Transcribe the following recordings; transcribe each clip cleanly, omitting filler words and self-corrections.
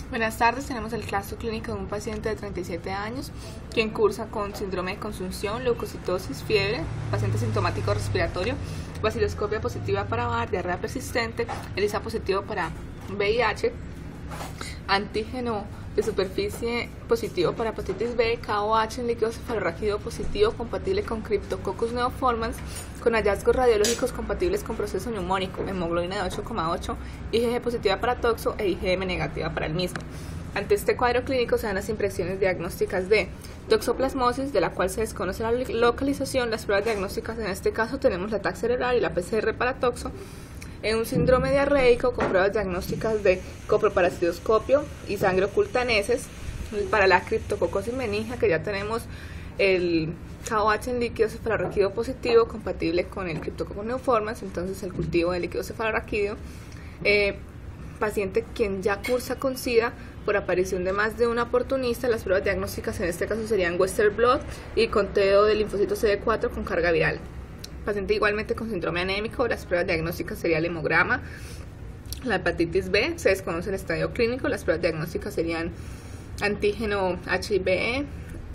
Buenas tardes, tenemos el caso clínico de un paciente de 37 años quien cursa con síndrome de consunción, leucocitosis, fiebre, paciente sintomático respiratorio, vaciloscopia positiva para VAR, diarrea persistente, ELISA positivo para VIH, antígeno de superficie positivo para hepatitis B, KOH en líquido cefalorraquídeo positivo compatible con Cryptococcus neoformans, con hallazgos radiológicos compatibles con proceso neumónico, hemoglobina de 8,8, IgG positiva para toxo e IgM negativa para el mismo. Ante este cuadro clínico se dan las impresiones diagnósticas de toxoplasmosis, de la cual se desconoce la localización. Las pruebas diagnósticas en este caso tenemos la TAC cerebral y la PCR para toxo. En un síndrome diarreico con pruebas diagnósticas de coproparasitoscopio y sangre oculta en heces. Para la criptococosis meningia, que ya tenemos el KOH en líquido cefalorraquídeo positivo compatible con el Cryptococcus neoformans, entonces el cultivo de líquido cefalorraquídeo. Paciente quien ya cursa con SIDA por aparición de más de un oportunista. Las pruebas diagnósticas en este caso serían Western blot y conteo de linfocito CD4 con carga viral. Paciente igualmente con síndrome anémico, las pruebas diagnósticas sería el hemograma. La hepatitis B, se desconoce el estadio clínico, las pruebas diagnósticas serían antígeno HBe,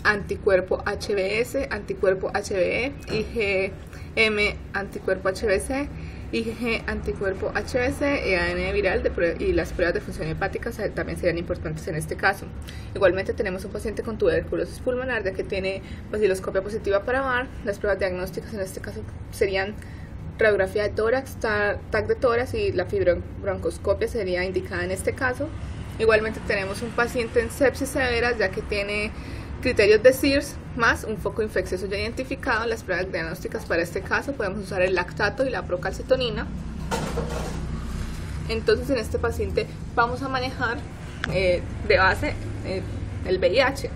anticuerpo HBs, anticuerpo HBe, IgM anticuerpo HBc, IgG anticuerpo HBc y ADN viral y las pruebas de función hepática también serían importantes en este caso. Igualmente tenemos un paciente con tuberculosis pulmonar, ya que tiene vaciloscopia positiva para VAR. Las pruebas diagnósticas en este caso serían radiografía de tórax, TAC de tórax y la fibrobroncoscopia sería indicada en este caso. Igualmente tenemos un paciente en sepsis severa, ya que tiene criterios de SIRS más un foco infeccioso ya identificado. Las pruebas diagnósticas para este caso podemos usar el lactato y la procalcitonina. Entonces en este paciente vamos a manejar de base el VIH,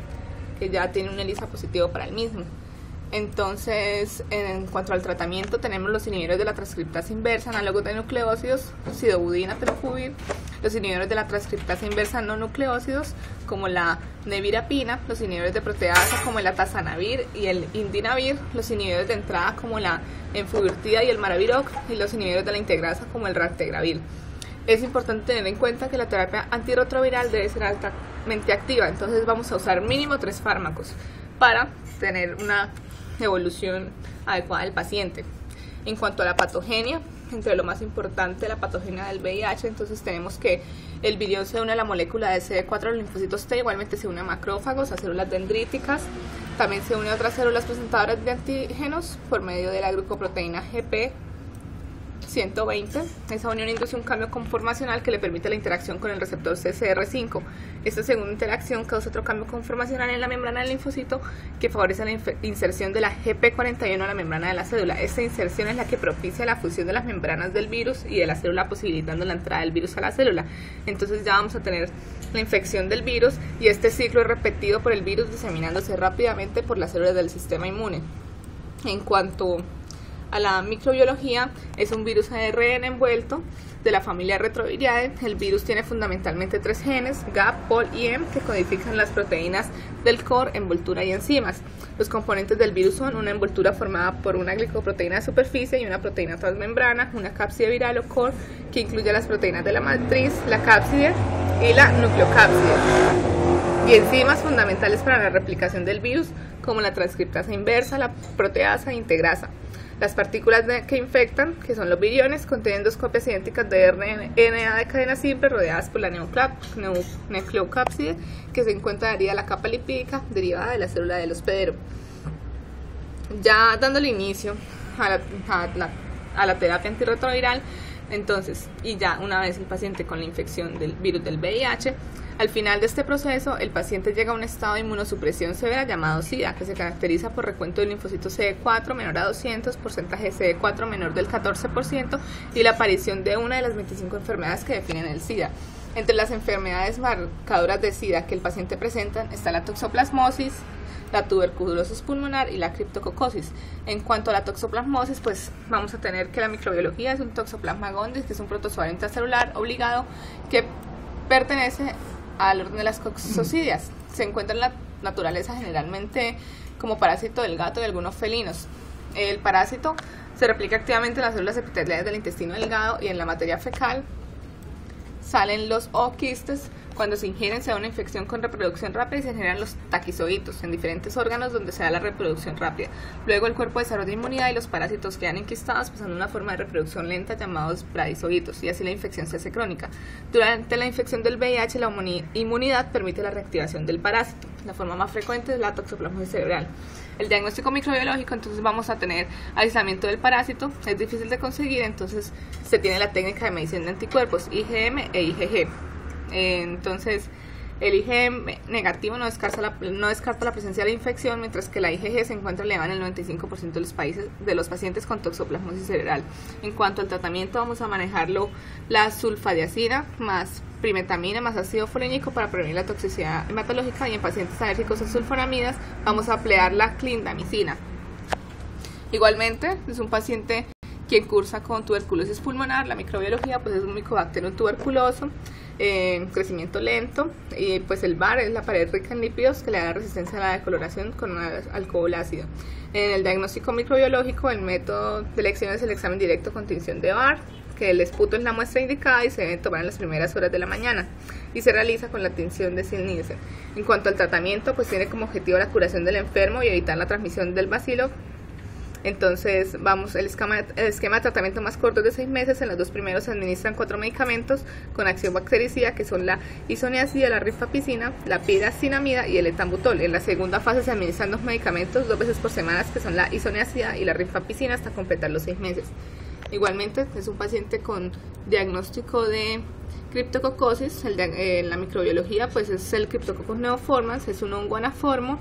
que ya tiene un ELISA positivo para el mismo. Entonces, en cuanto al tratamiento, tenemos los inhibidores de la transcriptasa inversa, análogos de nucleócidos, sidobudina, tenofovir, los inhibidores de la transcriptasa inversa no nucleócidos, como la nevirapina, los inhibidores de proteasa, como el atazanavir y el indinavir, los inhibidores de entrada, como la enfuvirtida y el maraviroc, y los inhibidores de la integrasa, como el raltegravir. Es importante tener en cuenta que la terapia antirretroviral debe ser altamente activa, entonces vamos a usar mínimo 3 fármacos para tener una evolución adecuada del paciente. En cuanto a la patogenia, entre lo más importante la patogenia del VIH, entonces tenemos que el virión se une a la molécula de CD4 a los linfocitos T, igualmente se une a macrófagos, a células dendríticas, también se une a otras células presentadoras de antígenos por medio de la glucoproteína GP120. Esa unión induce un cambio conformacional que le permite la interacción con el receptor CCR5. Esta segunda interacción causa otro cambio conformacional en la membrana del linfocito que favorece la inserción de la GP41 a la membrana de la célula. Esta inserción es la que propicia la fusión de las membranas del virus y de la célula, posibilitando la entrada del virus a la célula. Entonces ya vamos a tener la infección del virus y este ciclo es repetido por el virus diseminándose rápidamente por las células del sistema inmune. En cuanto a la microbiología, es un virus ARN envuelto de la familia Retroviridae. El virus tiene fundamentalmente 3 genes, GAP, POL y M, que codifican las proteínas del core, envoltura y enzimas. Los componentes del virus son una envoltura formada por una glicoproteína de superficie y una proteína transmembrana, una cápside viral o core que incluye las proteínas de la matriz, la cápside y la nucleocápside, y enzimas fundamentales para la replicación del virus como la transcriptasa inversa, la proteasa e integrasa. Las partículas que infectan, que son los viriones, contienen 2 copias idénticas de RNA de cadena simple rodeadas por la nucleocápside que se encuentra adherida a la capa lipídica derivada de la célula del hospedero. Ya dándole inicio a la terapia antirretroviral, entonces, y ya una vez el paciente con la infección del virus del VIH, al final de este proceso, el paciente llega a un estado de inmunosupresión severa llamado SIDA, que se caracteriza por recuento de linfocitos CD4 menor a 200, porcentaje de CD4 menor del 14% y la aparición de una de las 25 enfermedades que definen el SIDA. Entre las enfermedades marcadoras de SIDA que el paciente presenta está la toxoplasmosis, la tuberculosis pulmonar y la criptococosis. En cuanto a la toxoplasmosis, pues vamos a tener que la microbiología es un Toxoplasma gondii, que es un protozoario intracelular obligado que pertenece al orden de las coccocidias. Se encuentra en la naturaleza generalmente como parásito del gato y de algunos felinos. El parásito se replica activamente en las células epiteliales del intestino delgado y en la materia fecal salen los ooquistes Cuando se ingieren se da una infección con reproducción rápida y se generan los taquizoitos en diferentes órganos donde se da la reproducción rápida. Luego el cuerpo desarrolla inmunidad y los parásitos quedan enquistados pasando una forma de reproducción lenta llamados bradizoitos, y así la infección se hace crónica. Durante la infección del VIH la inmunidad permite la reactivación del parásito. La forma más frecuente es la toxoplasmosis cerebral. El diagnóstico microbiológico, entonces vamos a tener aislamiento del parásito, es difícil de conseguir, entonces se tiene la técnica de medición de anticuerpos IgM e IgG. Entonces el IgM negativo no descarta la presencia de la infección, mientras que la IgG se encuentra elevada en el 95% de los pacientes con toxoplasmosis cerebral. En cuanto al tratamiento, vamos a manejarlo la sulfadiazida más primetamina más ácido folínico para prevenir la toxicidad hematológica, y en pacientes alérgicos a sulfonamidas vamos a emplear la clindamicina. Igualmente, es un paciente quien cursa con tuberculosis pulmonar. La microbiología pues es un micobacterium tuberculoso, crecimiento lento, y pues el VAR es la pared rica en lípidos que le da resistencia a la decoloración con un alcohol ácido. En el diagnóstico microbiológico, el método de elección es el examen directo con tinción de VAR, que el esputo es la muestra indicada y se debe tomar en las primeras horas de la mañana, y se realiza con la tinción de Sil-Nielsen. En cuanto al tratamiento, pues tiene como objetivo la curación del enfermo y evitar la transmisión del bacilo. Entonces el esquema de tratamiento más corto es de 6 meses. En los 2 primeros se administran 4 medicamentos con acción bactericida, que son la isoniazida, la rifapicina, la piracinamida y el etambutol. En la segunda fase se administran 2 medicamentos 2 veces por semana, que son la isoniazida y la rifapicina, hasta completar los 6 meses. Igualmente es un paciente con diagnóstico de criptococosis. En la microbiología pues es el Cryptococcus neoformans, es un hongo anaformo.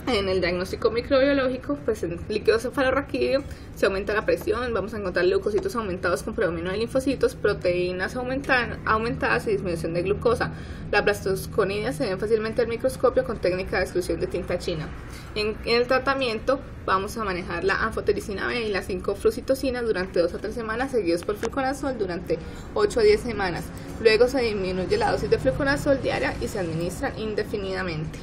En el diagnóstico microbiológico, pues en líquido cefalorraquídeo se aumenta la presión, vamos a encontrar leucocitos aumentados con predominio de linfocitos, proteínas aumentadas y disminución de glucosa. Las blastoconidias se ven fácilmente al microscopio con técnica de exclusión de tinta china. En el tratamiento vamos a manejar la anfotericina B y las 5-flucitocinas durante 2 a 3 semanas, seguidos por fluconazol durante 8 a 10 semanas. Luego se disminuye la dosis de fluconazol diaria y se administra indefinidamente.